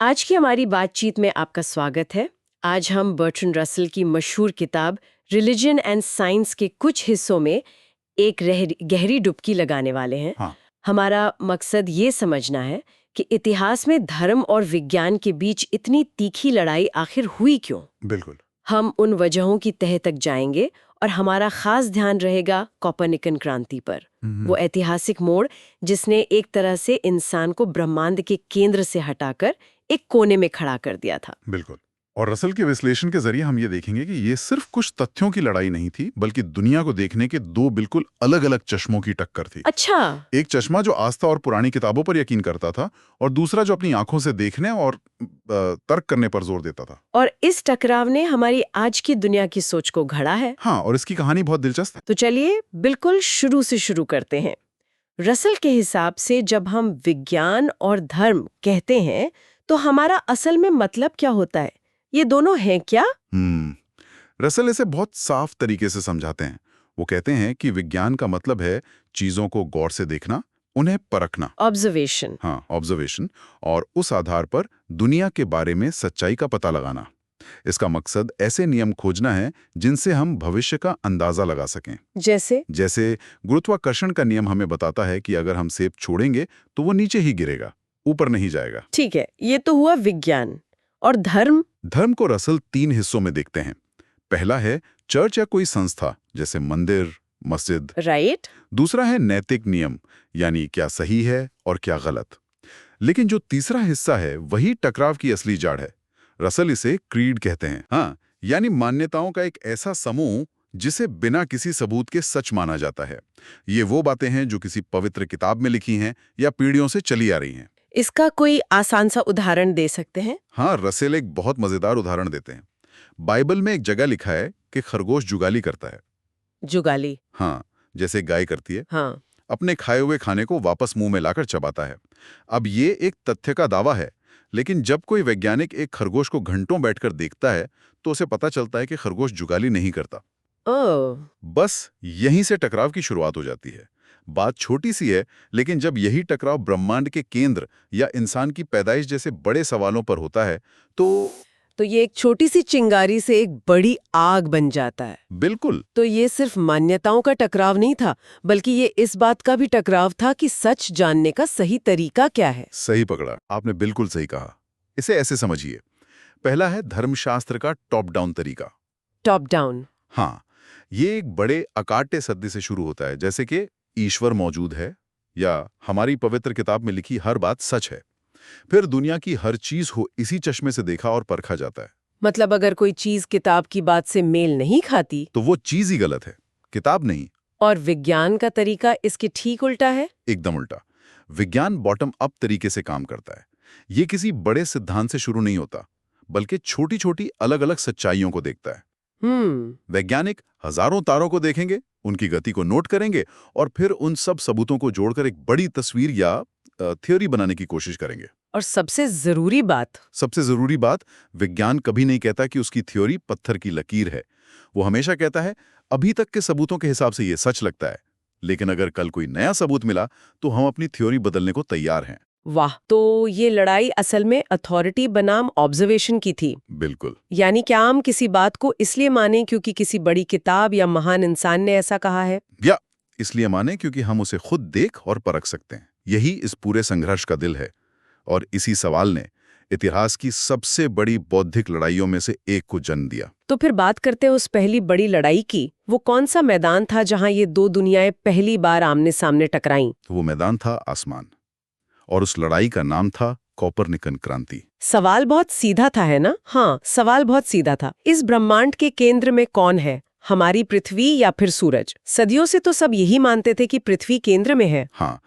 आज की हमारी बातचीत में आपका स्वागत है। आज हम बर्ट्रैंड रसल की मशहूर किताब रिलीजन एंड साइंस के कुछ हिस्सों में एक गहरी डुबकी लगाने वाले हैं। हाँ। हमारा मकसद ये समझना है कि इतिहास में धर्म और विज्ञान के बीच इतनी तीखी लड़ाई आखिर हुई क्यों। बिल्कुल। हम उन वजहों की तह तक जाएंगे और हमारा खास ध्यान रहेगा कोपरनिकन क्रांति पर। वो ऐतिहासिक मोड़ जिसने एक तरह से इंसान को ब्रह्मांड के केंद्र से हटाकर एक कोने में खड़ा कर दिया था। बिल्कुल। और रसल के विश्लेषण के जरिए हम ये देखेंगे कि ये सिर्फ कुछ तथ्यों की लड़ाई नहीं थी, बल्कि दुनिया को देखने के दो बिल्कुल अलग-अलग चश्मों की टक्कर थी। अच्छा। एक चश्मा जो आस्था और पुरानी किताबों पर यकीन करता था, और दूसरा जो अपनी आंखों से देखने और तर्क करने पर जोर देता था। और इस टकराव ने हमारी आज की दुनिया की सोच को घड़ा है। हाँ, और इसकी कहानी बहुत दिलचस्प है। तो चलिए बिल्कुल शुरू से शुरू करते हैं। रसल के हिसाब से जब हम विज्ञान और धर्म कहते हैं तो हमारा असल में मतलब क्या होता है? ये दोनों हैं क्या? रसल इसे बहुत साफ तरीके से समझाते हैं। वो कहते हैं कि विज्ञान का मतलब है चीजों को गौर से देखना, उन्हें परखना। ऑब्जर्वेशन। हाँ, ऑब्जर्वेशन। और उस आधार पर दुनिया के बारे में सच्चाई का पता लगाना। इसका मकसद ऐसे नियम खोजना है जिनसे हम भविष्य का अंदाजा लगा सकें। जैसे गुरुत्वाकर्षण का नियम हमें बताता है कि अगर हम सेब छोड़ेंगे तो वो नीचे ही गिरेगा, ऊपर नहीं जाएगा। ठीक है, ये तो हुआ विज्ञान। और धर्म? धर्म को रसल 3 हिस्सों में देखते हैं। पहला है चर्च या कोई संस्था, जैसे मंदिर, मस्जिद। राइट। दूसरा है नैतिक नियम, यानी क्या सही है और क्या गलत। लेकिन जो तीसरा हिस्सा है वही टकराव की असली जड़ है। रसल इसे क्रीड कहते हैं। हाँ, यानी मान्यताओं का एक ऐसा समूह जिसे बिना किसी सबूत के सच माना जाता है। ये वो बातें हैं जो किसी पवित्र किताब में लिखी हैं या पीढ़ियों से चली आ रही हैं। इसका कोई आसान सा उदाहरण दे सकते हैं? हाँ, रसेल एक बहुत मजेदार उदाहरण देते हैं। बाइबल में एक जगह लिखा है कि खरगोश जुगाली करता है। जुगाली? हाँ, जैसे गाय करती है। हाँ। अपने खाए हुए खाने को वापस मुंह में लाकर चबाता है। अब ये एक तथ्य का दावा है, लेकिन जब कोई वैज्ञानिक एक खरगोश को घंटों बैठकर देखता है तो उसे पता चलता है कि खरगोश जुगाली नहीं करता। ओह। बस यहीं से टकराव की शुरुआत हो जाती है। बात छोटी सी है, लेकिन जब यही टकराव ब्रह्मांड के केंद्र या इंसान की पैदाइश जैसे बड़े सवालों पर होता है तो ये एक छोटी सी चिंगारी से एक बड़ी आग बन जाता है। बिल्कुल। तो ये सिर्फ मान्यताओं का टकराव नहीं था, बल्कि ये इस बात का भी टकराव था कि सच जानने का सही तरीका क्या है। सही पकड़ा, आपने बिल्कुल सही कहा। इसे ऐसे समझिए। पहला है धर्मशास्त्र का टॉप डाउन तरीका। Top down? हाँ, ये एक बड़े अकाट्य सत्य से शुरू होता है, जैसे कि ईश्वर मौजूद है या हमारी पवित्र किताब में लिखी हर बात सच है। फिर दुनिया की हर चीज हो इसी चश्मे से देखा और परखा जाता है। मतलब अगर कोई चीज किताब की बात से मेल नहीं खाती तो वो चीज ही गलत है, किताब नहीं। और विज्ञान का तरीका इसके ठीक उल्टा है। एकदम उल्टा। विज्ञान बॉटम अप तरीके से काम करता है। ये किसी बड़े सिद्धांत से शुरू नहीं होता, बल्कि छोटी छोटी अलग अलग सच्चाइयों को देखता है। वैज्ञानिक हजारों तारों को देखेंगे, उनकी गति को नोट करेंगे और फिर उन सब सबूतों को जोड़कर एक बड़ी तस्वीर या थ्योरी बनाने की कोशिश करेंगे। और सबसे जरूरी बात, विज्ञान कभी नहीं कहता कि उसकी थ्योरी पत्थर की लकीर है। वो हमेशा कहता है अभी तक के सबूतों के हिसाब से ये सच लगता है, लेकिन अगर कल कोई नया सबूत मिला तो हम अपनी थ्योरी बदलने को तैयार हैं। वाह, तो ये लड़ाई असल में अथॉरिटी बनाम ऑब्जर्वेशन की थी। बिल्कुल। यानी क्या हम किसी बात को इसलिए माने क्योंकि किसी बड़ी किताब या महान इंसान ने ऐसा कहा है, या इसलिए माने क्योंकि हम उसे खुद देख और परख सकते हैं। यही इस पूरे संघर्ष का दिल है, और इसी सवाल ने इतिहास की सबसे बड़ी बौद्धिक लड़ाइयों में से एक को जन्म दिया। तो फिर बात करते हैं उस पहली बड़ी लड़ाई की। वो कौन सा मैदान था जहां ये दो दुनियाएं पहली बार आमने सामने टकराईं? तो वो मैदान था आसमान, और उस लड़ाई का नाम था कोपरनिकन क्रांति। सवाल बहुत सीधा था, है ना? हाँ, सवाल बहुत सीधा था। इस ब्रह्मांड के केंद्र में कौन है, हमारी पृथ्वी या फिर सूरज? सदियों से तो सब यही मानते थे कि पृथ्वी केंद्र में है। हाँ,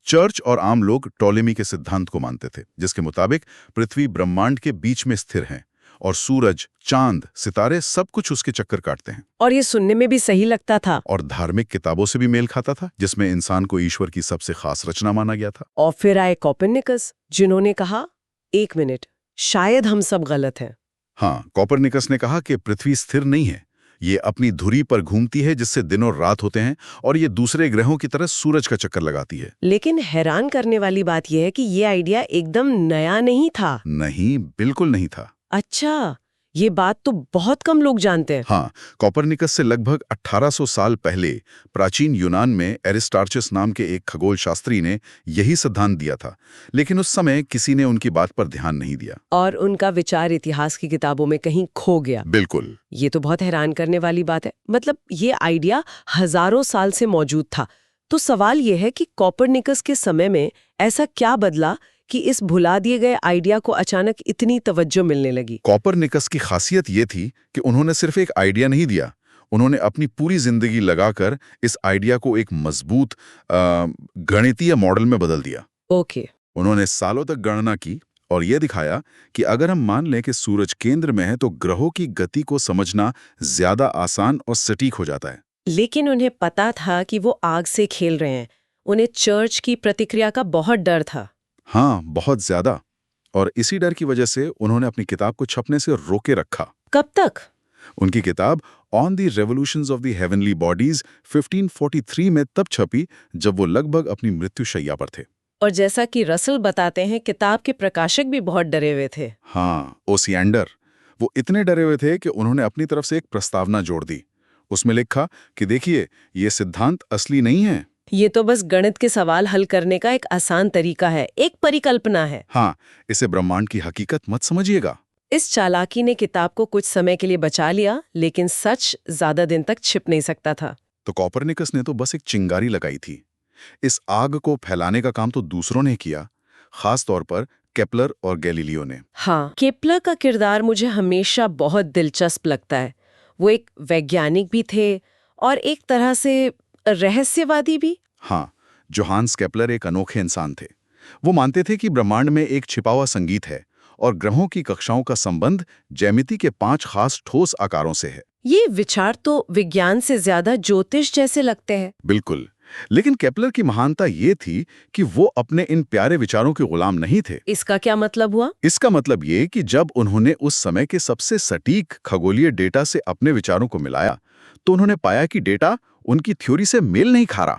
चर्च और आम लोग टॉलेमी के सिद्धांत को मानते थे, जिसके मुताबिक पृथ्वी ब्रह्मांड के बीच में स्थिर है और सूरज, चांद, सितारे सब कुछ उसके चक्कर काटते हैं। और ये सुनने में भी सही लगता था। और धार्मिक किताबों से भी मेल खाता था, जिसमें इंसान को ईश्वर की सबसे खास रचना माना गया था। और फिर आए कोपरनिकस, जिन्होंने कहा एक मिनट, शायद हम सब गलत हैं। हाँ, कोपरनिकस ने कहा कि पृथ्वी स्थिर नहीं है, ये अपनी धुरी पर घूमती है जिससे दिन और रात होते हैं, और ये दूसरे ग्रहों की तरह सूरज का चक्कर लगाती है। लेकिन हैरान करने वाली बात यह है कि ये आइडिया एकदम नया नहीं था। नहीं, बिल्कुल नहीं था। अच्छा, ये बात तो बहुत कम लोग जानते हैं। हाँ, कोपरनिकस से लगभग 1800 साल पहले प्राचीन यूनान में एरिस्टार्चस नाम के एक खगोल शास्त्री ने यही सिद्धांत दिया था, लेकिन उस समय किसी ने उनकी बात पर ध्यान नहीं दिया। और उनका विचार इतिहास की किताबों में कहीं खो गया। बिल्कुल। ये तो बहुत हैरान करने वाली बात है। मतलब ये आइडिया हजारों साल से मौजूद था। तो सवाल ये है कि कोपरनिकस के समय में ऐसा क्या बदला कि इस भुला दिए गए आइडिया को अचानक इतनी तवज्जो मिलने लगी। कोपरनिकस की खासियत ये थी कि उन्होंने सिर्फ एक आइडिया नहीं दिया, उन्होंने अपनी पूरी जिंदगी लगाकर इस आइडिया को एक मजबूत गणितीय मॉडल में बदल दिया। ओके। उन्होंने सालों तक गणना की और यह दिखाया कि अगर हम मान लें कि सूरज केंद्र में है तो ग्रहों की गति को समझना ज्यादा आसान और सटीक हो जाता है। लेकिन उन्हें पता था कि वो आग से खेल रहे हैं। उन्हें चर्च की प्रतिक्रिया का बहुत डर था। हाँ, बहुत ज्यादा। और इसी डर की वजह से उन्होंने अपनी किताब को छपने से रोके रखा। कब तक? उनकी किताब on the revolutions of the heavenly bodies 1543 में तब छपी जब वो लगभग अपनी मृत्युशैया पर थे। और जैसा कि रसल बताते हैं, किताब के प्रकाशक भी बहुत डरे हुए थे। हाँ, ओसिएंडर। वो इतने डरे हुए थे कि उन्होंने अपनी तरफ से एक प्रस्तावना जोड़ दी। उसमें लिखा कि देखिए, ये सिद्धांत असली नहीं है। ये तो बस गणित के सवाल हल करने का एक आसान तरीका है, एक परिकल्पना है। हाँ, इसे ब्रह्मांड की हकीकत मत समझिएगा। इस चालाकी ने किताब को कुछ समय के लिए बचा लिया, लेकिन सच ज्यादा दिन तक छिप नहीं सकता था। तो कोपरनिकस ने तो बस एक चिंगारी लगाई थी। इस आग को फैलाने का काम तो दूसरों ने किया, खास तौर पर केपलर और गैलीलियो ने। हाँ, केपलर का किरदार मुझे हमेशा बहुत दिलचस्प लगता है। वो एक वैज्ञानिक भी थे और एक तरह से रहस्यवादी भी। हाँ, जोहान्स केपलर एक अनोखे इंसान थे। वो मानते थे कि ब्रह्मांड में एक छिपा हुआ संगीत है और ग्रहों की कक्षाओं का संबंध ज्यामिति के 5 खास ठोस आकारों से है। ये विचार तो विज्ञान से ज्यादा ज्योतिष जैसे लगते हैं। बिल्कुल। लेकिन केपलर की महानता ये थी कि वो अपने इन प्यारे विचारों के गुलाम नहीं थे। इसका क्या मतलब हुआ? इसका मतलब ये कि जब उन्होंने उस समय के सबसे सटीक खगोलीय डेटा से अपने विचारों को मिलाया, तो उन्होंने पाया कि डेटा उनकी थ्योरी से मेल नहीं खा रहा।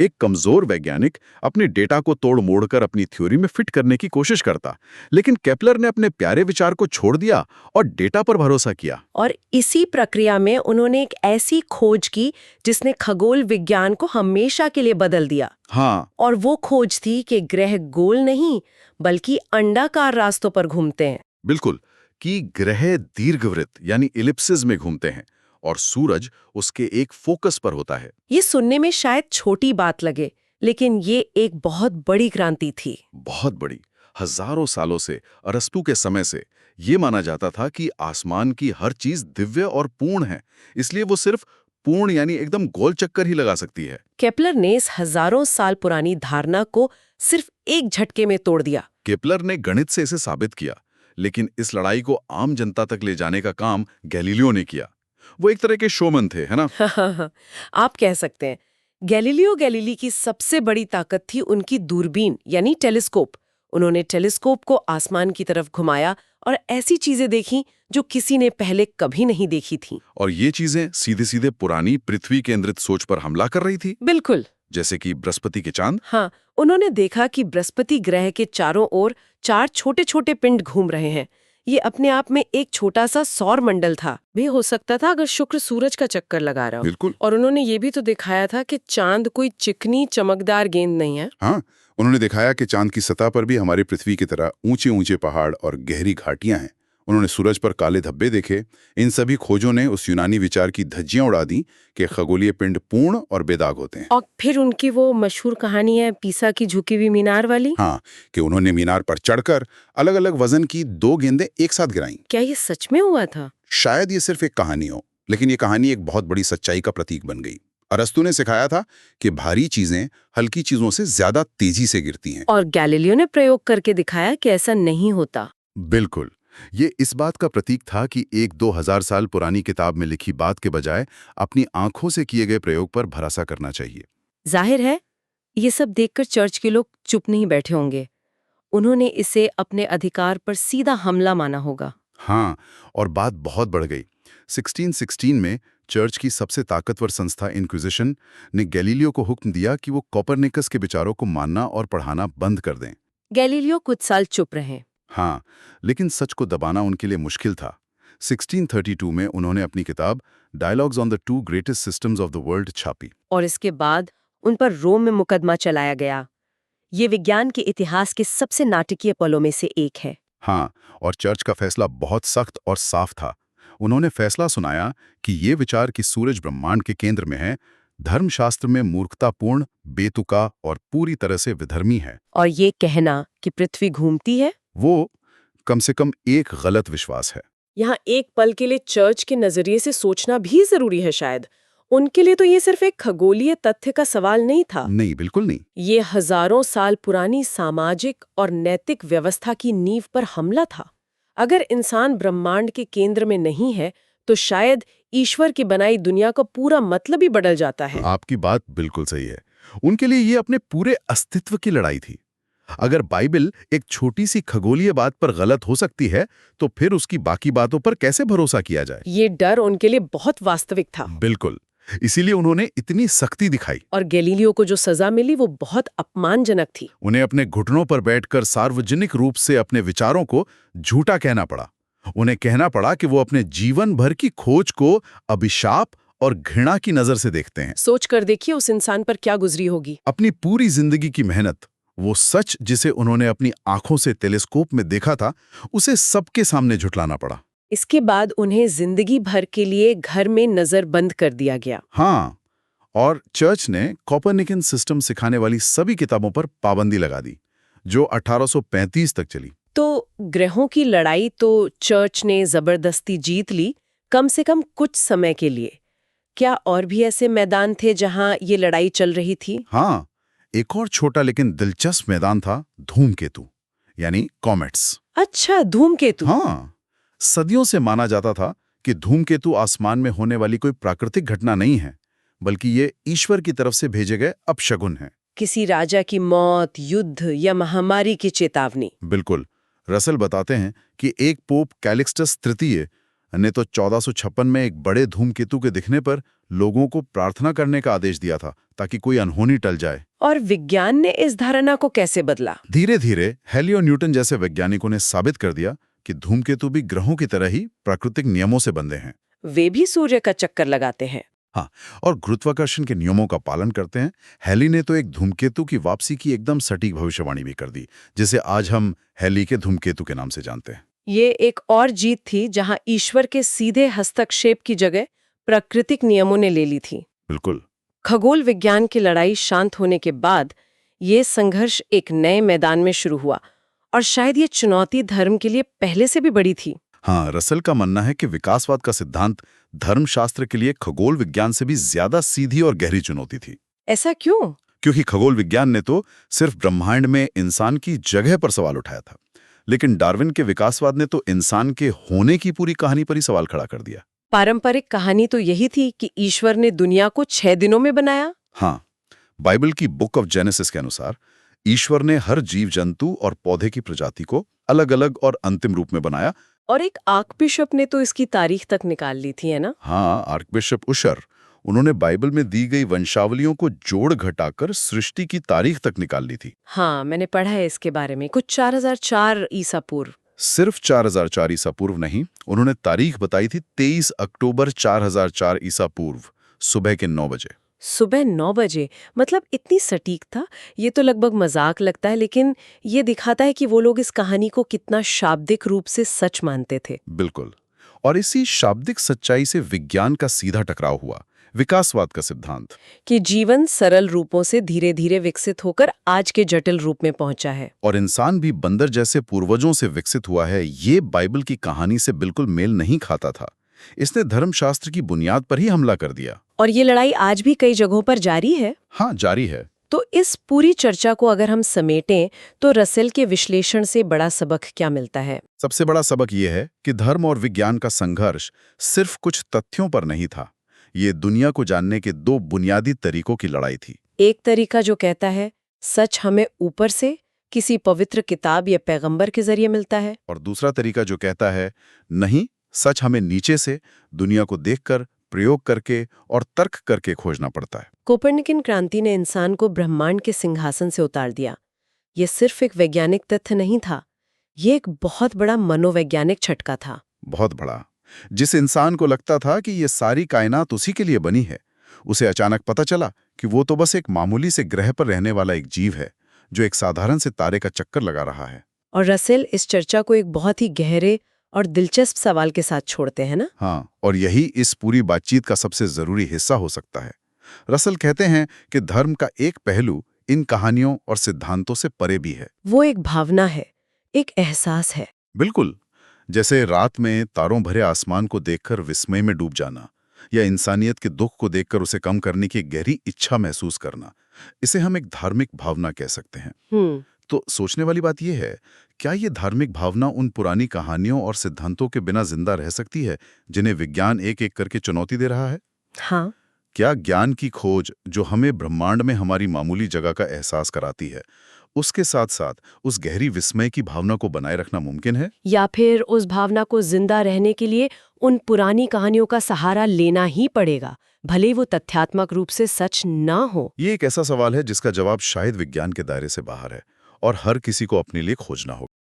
एक कमजोर वैज्ञानिक अपने डेटा को तोड़ मोड़कर अपनी थ्योरी में फिट करने की कोशिश करता, लेकिन केपलर ने अपने प्यारे विचार को छोड़ दिया और डेटा पर भरोसा किया। और इसी प्रक्रिया में उन्होंने एक ऐसी खोज की जिसने खगोल विज्ञान को हमेशा के लिए बदल दिया। हाँ, और वो खोज थी कि ग्रह गोल नहीं बल्कि अंडाकार रास्तों पर घूमते हैं। बिल्कुल, कि ग्रह दीर्घवृत्त यानी इलिप्सिस में घूमते हैं और सूरज उसके एक फोकस पर होता है। ये सुनने में शायद छोटी बात लगे, लेकिन ये एक बहुत बड़ी क्रांति थी। बहुत बड़ी। हजारों सालों से, अरस्तू के समय से ये माना जाता था कि आसमान की हर चीज दिव्य और पूर्ण है, इसलिए वो सिर्फ पूर्ण यानी एकदम गोल चक्कर ही लगा सकती है। केपलर ने इस हजारों साल पुरानी धारणा को सिर्फ एक झटके में तोड़ दिया। केपलर ने गणित से इसे साबित किया, लेकिन इस लड़ाई को आम जनता तक ले जाने का काम गैलीलियो ने किया। वो एक तरह के शोमैन थे, है ना? आप कह सकते हैं। गैलीलियो गैलीली की सबसे बड़ी ताकत थी उनकी दूरबीन यानी टेलीस्कोप। उन्होंने टेलीस्कोप को आसमान की तरफ घुमाया और ऐसी चीजें देखी जो किसी ने पहले कभी नहीं देखी थी। और ये चीजें सीधे सीधे पुरानी पृथ्वी केंद्रित सोच पर हमला कर रही थी। बिल्कुल। जैसे कि बृहस्पति के चांद। हाँ, उन्होंने देखा कि बृहस्पति ग्रह के चारों ओर 4 छोटे-छोटे पिंड घूम रहे हैं। ये अपने आप में एक छोटा सा सौर मंडल था। भी हो सकता था अगर शुक्र सूरज का चक्कर लगा रहा हो। बिल्कुल। और उन्होंने ये भी तो दिखाया था कि चांद कोई चिकनी चमकदार गेंद नहीं है। हाँ, उन्होंने दिखाया कि चांद की सतह पर भी हमारी पृथ्वी की तरह ऊंचे ऊंचे पहाड़ और गहरी घाटियां हैं। उन्होंने सूरज पर काले धब्बे देखे। इन सभी खोजों ने उस यूनानी विचार की धज्जियां उड़ा दी कि खगोलीय पिंड पूर्ण और बेदाग होते हैं। और फिर उनकी वो मशहूर कहानी है पीसा की झुकी हुई मीनार वाली। हाँ, कि उन्होंने मीनार पर चढ़कर अलग अलग वजन की 2 गेंदें एक साथ गिराईं। क्या ये सच में हुआ था? शायद ये सिर्फ एक कहानी हो, लेकिन ये कहानी एक बहुत बड़ी सच्चाई का प्रतीक बन गई। अरस्तू ने सिखाया था कि भारी चीजें हल्की चीजों से ज्यादा तेजी से गिरती हैं। और गैलीलियो ने प्रयोग करके दिखाया कि ऐसा नहीं होता। बिल्कुल। ये इस बात का प्रतीक था कि 1-2 हजार साल पुरानी किताब में लिखी बात के बजाय अपनी आंखों से किए गए प्रयोग पर भरोसा करना चाहिए। जाहिर है, ये सब देखकर चर्च के लोग चुप नहीं बैठे होंगे। उन्होंने इसे अपने अधिकार पर सीधा हमला माना होगा। हाँ, और बात बहुत बढ़ गई 1616 में चर्च की सबसे ताकतवर संस्था इंक्विजिशन ने गैलीलियो को हुक्म दिया कि वो कोपरनिकस के विचारों को मानना और पढ़ाना बंद कर दें। गैलीलियो कुछ साल चुप रहे। हाँ, लेकिन सच को दबाना उनके लिए मुश्किल था। 1632 में उन्होंने अपनी किताब dialogues on the two greatest systems of the world छापी। और इसके बाद उन पर रोम में मुकदमा चलाया गया। ये विज्ञान के इतिहास के सबसे नाटकीय पलों में से एक है। हाँ, और चर्च का फैसला बहुत सख्त और साफ था। उन्होंने फैसला सुनाया कि ये विचार कि सूरज ब्रह्मांड के केंद्र में है, धर्मशास्त्र में मूर्खतापूर्ण, बेतुका और पूरी तरह से विधर्मी है। और ये कहना कि पृथ्वी घूमती है, वो कम से कम एक गलत विश्वास है। यहाँ एक पल के लिए चर्च के नजरिए से सोचना भी जरूरी है शायद। उनके लिए तो ये सिर्फ एक खगोलीय तथ्य का सवाल नहीं था। नहीं, बिल्कुल नहीं। ये हजारों साल पुरानी सामाजिक और नैतिक व्यवस्था की नींव पर हमला था। अगर इंसान ब्रह्मांड के केंद्र में नहीं है तो शायद ईश्वर की बनाई दुनिया का पूरा मतलब ही बदल जाता है। आपकी बात बिल्कुल सही है। उनके लिए ये अपने पूरे अस्तित्व की लड़ाई थी। अगर बाइबल एक छोटी सी खगोलीय बात पर गलत हो सकती है, तो फिर उसकी बाकी बातों पर कैसे भरोसा किया जाए? ये डर उनके लिए बहुत वास्तविक था। बिल्कुल, इसीलिए उन्होंने इतनी सख्ती दिखाई। और गैलीलियो को जो सजा मिली वो बहुत अपमानजनक थी। उन्हें अपने घुटनों पर बैठकर सार्वजनिक रूप से अपने विचारों को झूठा कहना पड़ा। उन्हें कहना पड़ा कि वो अपने जीवन भर की खोज को अभिशाप और घृणा की नजर से देखते हैं। सोच कर देखिए उस इंसान पर क्या गुजरी होगी। अपनी पूरी जिंदगी की मेहनत, वो सच जिसे उन्होंने अपनी आंखों से टेलीस्कोप में देखा था, उसे सबके सामने झुटलाना पड़ा। इसके बाद उन्हें जिंदगी भर के लिए घर में नजरबंद कर दिया गया। हाँ, और चर्च ने कोपरनिकन सिस्टम सिखाने वाली सभी किताबों पर पाबंदी लगा दी, जो 1835 तक चली। तो ग्रहों की लड़ाई तो चर्च ने जबरदस्ती जीत ली, कम से कम कुछ समय के लिए। क्या और भी ऐसे मैदान थे जहां ये लड़ाई चल रही थी? हाँ, एक और छोटा लेकिन दिलचस्प मैदान था धूमकेतु, यानी कॉमेट्स। अच्छा, धूमकेतु। हाँ, सदियों से माना जाता था कि धूमकेतु आसमान में होने वाली कोई प्राकृतिक घटना नहीं है, बल्कि ये ईश्वर की तरफ से भेजे गए अपशगुन हैं। किसी राजा की मौत, युद्ध या महामारी की चेतावनी। बिल्कुल। रसल बताते हैं कि एक पोप कैलिक्सटस तृतीय ने तो 1456 में एक बड़े धूमकेतु के दिखने पर लोगों को प्रार्थना करने का आदेश दिया था, ताकि कोई अनहोनी टल जाए। और विज्ञान ने इस धारणा को कैसे बदला? धीरे धीरे हेली और न्यूटन जैसे वैज्ञानिकों ने साबित कर दिया कि धूमकेतु भी ग्रहों की तरह ही प्राकृतिक नियमों से बंधे हैं। वे भी सूर्य का चक्कर लगाते हैं। हाँ, और गुरुत्वाकर्षण के नियमों का पालन करते हैं। हेली ने तो एक धूमकेतु की वापसी की एकदम सटीक भविष्यवाणी भी कर दी, जिसे आज हम हेली के धूमकेतु के नाम से जानते हैं। ये एक और जीत थी जहां ईश्वर के सीधे हस्तक्षेप की जगह प्राकृतिक नियमों ने ले ली थी। बिल्कुल। खगोल विज्ञान की लड़ाई शांत होने के बाद ये संघर्ष एक नए मैदान में शुरू हुआ, और शायद ये चुनौती धर्म के लिए पहले से भी बड़ी थी। हाँ, रसल का मानना है कि विकासवाद का सिद्धांत धर्मशास्त्र के लिए खगोल विज्ञान से भी ज्यादा सीधी और गहरी चुनौती थी। ऐसा क्यों? क्योंकि खगोल विज्ञान ने तो सिर्फ ब्रह्मांड में इंसान की जगह पर सवाल उठाया था, लेकिन डार्विन के विकासवाद ने तो इंसान के होने की पूरी कहानी पर ही सवाल खड़ा कर दिया। पारंपरिक कहानी तो यही थी कि ईश्वर ने दुनिया को 6 दिनों में बनाया। हाँ, बाइबल की बुक ऑफ जेनेसिस के अनुसार ईश्वर ने हर जीव जंतु और पौधे की प्रजाति को अलग अलग और अंतिम रूप में बनाया। और एक आर्कबिशप ने तो इसकी तारीख तक निकाल ली थी, है ना? हाँ, आर्कबिशप उशर, उन्होंने बाइबल में दी गई वंशावलियों को जोड़ घटाकर सृष्टि की तारीख तक निकाल ली थी। हाँ, मैंने पढ़ा है इसके बारे में, कुछ 4004 ईसा पूर्व। सिर्फ 4004 ईसा पूर्व नहीं, उन्होंने तारीख बताई थी 23 अक्टूबर 4004 ईसा पूर्व, सुबह के 9 बजे। सुबह 9 बजे, मतलब इतनी सटीक था। ये तो लगभग मजाक लगता है, लेकिन ये दिखाता है कि वो लोग इस कहानी को कितना शाब्दिक रूप से सच मानते थे। बिल्कुल। और इसी शाब्दिक सच्चाई से विज्ञान का सीधा टकराव हुआ, विकासवाद का सिद्धांत कि जीवन सरल रूपों से धीरे धीरे विकसित होकर आज के जटिल रूप में पहुंचा है। और इंसान भी बंदर जैसे पूर्वजों से विकसित हुआ है, ये बाइबल की कहानी से बिल्कुल मेल नहीं खाता था। इसने धर्मशास्त्र की बुनियाद पर ही हमला कर दिया। और ये लड़ाई आज भी कई जगहों पर जारी है। हाँ, जारी है। तो इस पूरी चर्चा को अगर हम समेटें तो रसेल के विश्लेषण से बड़ा सबक क्या मिलता है? सबसे बड़ा सबक ये है कि धर्म और विज्ञान का संघर्ष सिर्फ कुछ तथ्यों पर नहीं था, ये दुनिया को जानने के दो बुनियादी तरीकों की लड़ाई थी। एक तरीका जो कहता है सच हमें ऊपर से किसी पवित्र किताब या पैगंबर के जरिए मिलता है, और दूसरा तरीका जो कहता है नहीं, सच हमें नीचे से, दुनिया को देखकर, प्रयोग करके और तर्क करके खोजना पड़ता है। कोपर्निकन क्रांति ने इंसान को ब्रह्मांड के सिंहासन से उतार दिया। ये सिर्फ एक वैज्ञानिक तथ्य नहीं था, ये एक बहुत बड़ा मनोवैज्ञानिक झटका था। बहुत बड़ा। जिस इंसान को लगता था कि ये सारी कायनात उसी के लिए बनी है, उसे अचानक पता चला कि वो तो बस एक मामूली से ग्रह पर रहने वाला एक जीव है, जो एक साधारण से तारे का चक्कर लगा रहा है। और रसेल इस चर्चा को एक बहुत ही गहरे और दिलचस्प सवाल के साथ छोड़ते हैं ना। हाँ, और यही इस पूरी बातचीत का सबसे जरूरी हिस्सा हो सकता है। रसल कहते हैं कि धर्म का एक पहलू इन कहानियों और सिद्धांतों से परे भी है। वो एक भावना है, एक एहसास है। बिल्कुल, जैसे रात में तारों भरे आसमान को देखकर विस्मय में डूब जाना, या इंसानियत के दुख को देखकर उसे कम करने की गहरी इच्छा महसूस करना। इसे हम एक धार्मिक भावना कह सकते हैं। तो सोचने वाली बात यह है, क्या ये धार्मिक भावना उन पुरानी कहानियों और सिद्धांतों के बिना जिंदा रह सकती है, जिन्हें विज्ञान एक एक करके चुनौती दे रहा है? हाँ। क्या ज्ञान की खोज, जो हमें ब्रह्मांड में हमारी मामूली जगह का एहसास कराती है, उसके साथ साथ उस गहरी विस्मय की भावना को बनाए रखना मुमकिन है? या फिर उस भावना को जिंदा रहने के लिए उन पुरानी कहानियों का सहारा लेना ही पड़ेगा, भले वो तथ्यात्मक रूप से सच ना हो? ये एक ऐसा सवाल है जिसका जवाब शायद विज्ञान के दायरे से बाहर है, और हर किसी को अपने लिए खोजना होगा।